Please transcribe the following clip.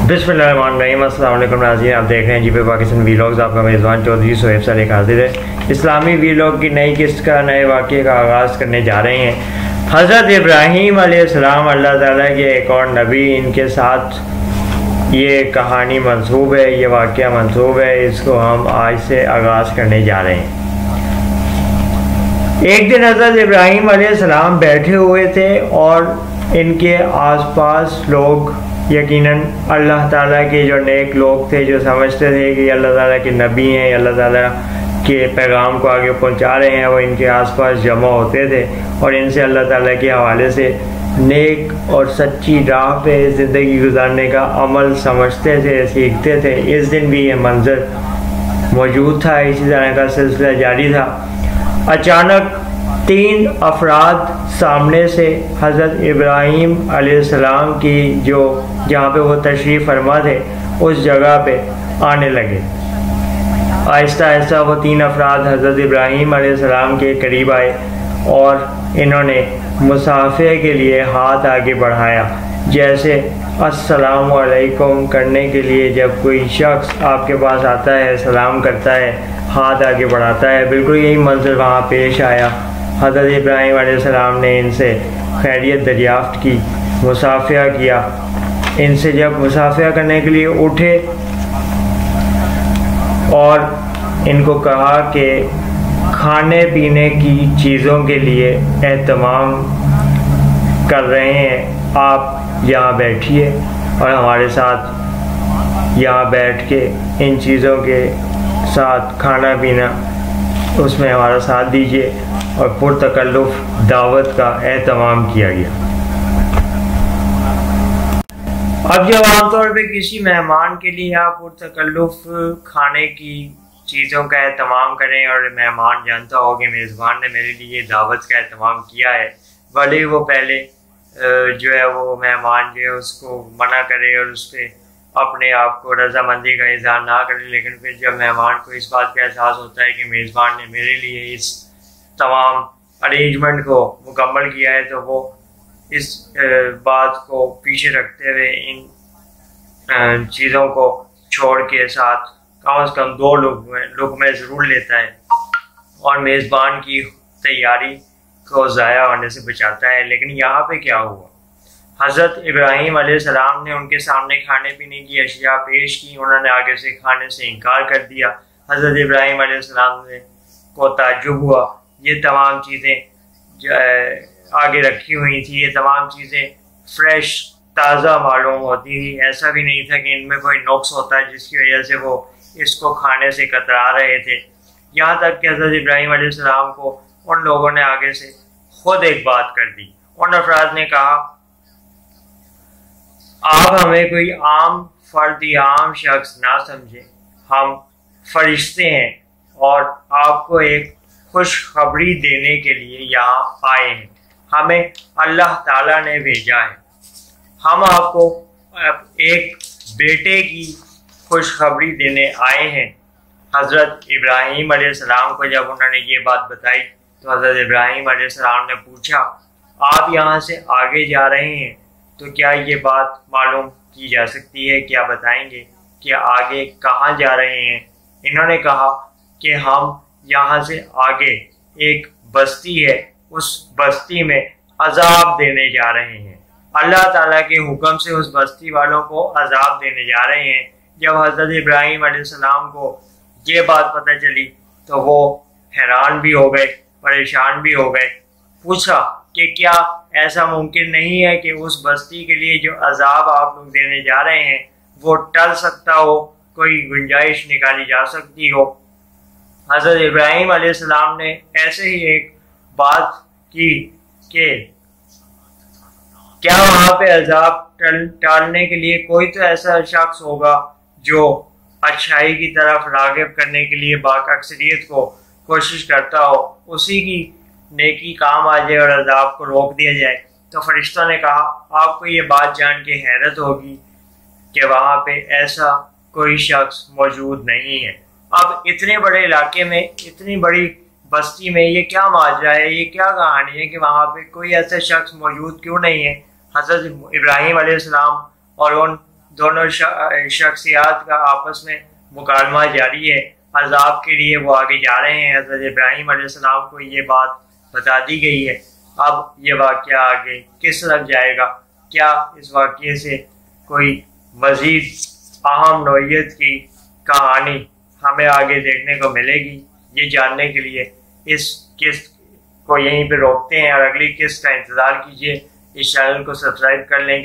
बिस्मिल्लाहिर्रहमानिर्रहीम। अस्सलाम वालेकुम नाज़रीन, आप देख रहे हैं जीपी पाकिस्तान वीलॉग्स। आपका मेज़बान चौधरी सोहेब सालेक हाजिर है। इस्लामी वीलॉग की नई किस्त का नए वाक़े का आगाज़ करने जा रहे हैं। हज़रत इब्राहीम अलैहिस्सलाम अल्लाह ताला के एक और नबी, इनके साथ ये कहानी मंसूब है, ये वाक़या मंसूब है। इसको हम आज से आगाज़ करने जा रहे हैं। एक दिन हज़रत इब्राहीम अलैहिस्सलाम बैठे हुए थे और इनके आसपास लोग, यकीनन अल्लाह ताला के जो नेक लोग थे, जो समझते थे कि अल्लाह ताला के नबी हैं, अल्लाह ताला के पैगाम को आगे पहुंचा रहे हैं, वो इनके आसपास जमा होते थे और इनसे अल्लाह ताला के हवाले से नेक और सच्ची राह पे ज़िंदगी गुजारने का अमल समझते थे, सीखते थे। इस दिन भी ये मंज़र मौजूद था, इसी तरह का सिलसिला जारी था। अचानक 3 अफराद सामने से हज़रत इब्राहीम अलैहिस्सलाम की जो जहाँ पे वो तशरीफ़ फरमा थे उस जगह पे आने लगे। आहिस्ता आहिस्ता वो 3 अफराद हज़रत इब्राहीम अलैहिस्सलाम के करीब आए और इन्होंने मुसाफ़े के लिए हाथ आगे बढ़ाया। जैसे अस्सलामु अलैकुम करने के लिए जब कोई शख्स आपके पास आता है, सलाम करता है, हाथ आगे बढ़ाता है, बिल्कुल यही मंजर वहाँ पेश आया। हज़रत इब्राहीम अलैहिस्सलाम ने इनसे खैरियत दरियाफ़्त की, मुसाफ़िया किया। इनसे जब मुसाफ़िया करने के लिए उठे और इनको कहा कि खाने पीने की चीज़ों के लिए एहतमाम कर रहे हैं, आप यहाँ बैठिए और हमारे साथ यहाँ बैठ के इन चीज़ों के साथ खाना पीना उसमें हमारा साथ दीजिए। और पुरतकल्लुफ़ दावत का एहतमाम किया गया। अब जब आमतौर पे किसी मेहमान के लिए आप पुरतकल्लुफ़ खाने की चीज़ों का एहतमाम करें और मेहमान जानता हो कि मेज़बान ने मेरे लिए दावत का एहतमाम किया है, भले ही वो पहले जो है वो मेहमान जो है उसको मना करे और उस पर अपने आप को रजामंदी का इज़हार ना करे, लेकिन फिर जब मेहमान को इस बात का एहसास होता है कि मेज़बान ने मेरे लिए इस तमाम अरेंजमेंट को मुकम्मल किया है, तो वो इस बात को पीछे रखते हुए इन चीज़ों को छोड़ के साथ कम से कम 2 लुक़मे ज़रूर लेता है और मेज़बान की तैयारी को ज़ाया होने से बचाता है। लेकिन यहाँ पे क्या हुआ, हज़रत इब्राहीम अलैहिस्सलाम ने उनके सामने खाने पीने की अशिया पेश की, उन्होंने आगे से खाने से इनकार कर दिया। हज़रत इब्राहीम अलैहिस्सलाम को ताज्जुब हुआ, ये तमाम चीज़ें जो आगे रखी हुई थी, ये तमाम चीज़ें फ्रेश ताज़ा मालूम होती थी। ऐसा भी नहीं था कि इनमें कोई नुक्स होता है जिसकी वजह से वो इसको खाने से कतरा रहे थे। यहाँ तक कि हज़रत इब्राहीम अलैहिस्सलाम को उन लोगों ने आगे से खुद एक बात कर दी। उन अफराद ने कहा, आप हमें कोई आम फर्द या आम शख्स ना समझे, हम फरिश्ते हैं और आपको एक खुशखबरी देने के लिए यहाँ आए हैं। हमें अल्लाह ताला ने भेजा है। हम आपको एक बेटे की खुशखबरी देने आए हैं। हज़रत इब्राहीम अलैहिस्सलाम को जब उन्होंने ये बात बताई तो हज़रत इब्राहीम अलैहिस्सलाम ने पूछा, आप यहाँ से आगे जा रहे हैं तो क्या ये बात मालूम की जा सकती है, क्या बताएंगे कि आगे कहाँ जा रहे हैं? इन्होंने कहा कि हम यहाँ से आगे एक बस्ती है, उस बस्ती में अजाब देने जा रहे हैं। अल्लाह ताला के हुक्म से उस बस्ती वालों को अजाब देने जा रहे हैं। जब हज़रत इब्राहीम अलैहिस्सलाम को ये बात पता चली तो वो हैरान भी हो गए, परेशान भी हो गए। पूछा कि क्या ऐसा मुमकिन नहीं है कि उस बस्ती के लिए जो अजाब आप लोग देने जा रहे हैं वो टल सकता हो, कोई गुंजाइश निकाली जा सकती हो? हज़रत इब्राहीम अलैहिस्सलाम ने ऐसे ही एक बात की कि क्या वहाँ पे अजाब टालने के लिए कोई तो ऐसा शख्स होगा जो अच्छाई की तरफ राग़िब करने के लिए बाअक्सरियत को कोशिश करता हो, उसी की नेकी काम आ जाए और अजाब को रोक दिया जाए। तो फरिश्तों ने कहा, आपको ये बात जान के हैरत होगी कि वहाँ पे ऐसा कोई शख्स मौजूद नहीं है। अब इतने बड़े इलाके में, इतनी बड़ी बस्ती में ये क्या माजरा है, ये क्या कहानी है कि वहाँ पे कोई ऐसा शख्स मौजूद क्यों नहीं है? हज़रत इब्राहीम अलैहिस्सलाम और उन दोनों शख्सियात का आपस में मुकालमा जारी है। अज़ाब के लिए वो आगे जा रहे हैं। हज़रत इब्राहीम अलैहिस्सलाम को ये बात बता दी गई है। अब ये वाक़या आगे किस तरफ जाएगा, क्या इस वाक़ये से कोई मज़ीद अहम नौइयत की कहानी हमें आगे देखने को मिलेगी, ये जानने के लिए इस किस्त को यहीं पे रोकते हैं और अगली किस्त का इंतज़ार कीजिए। इस चैनल को सब्सक्राइब कर लें।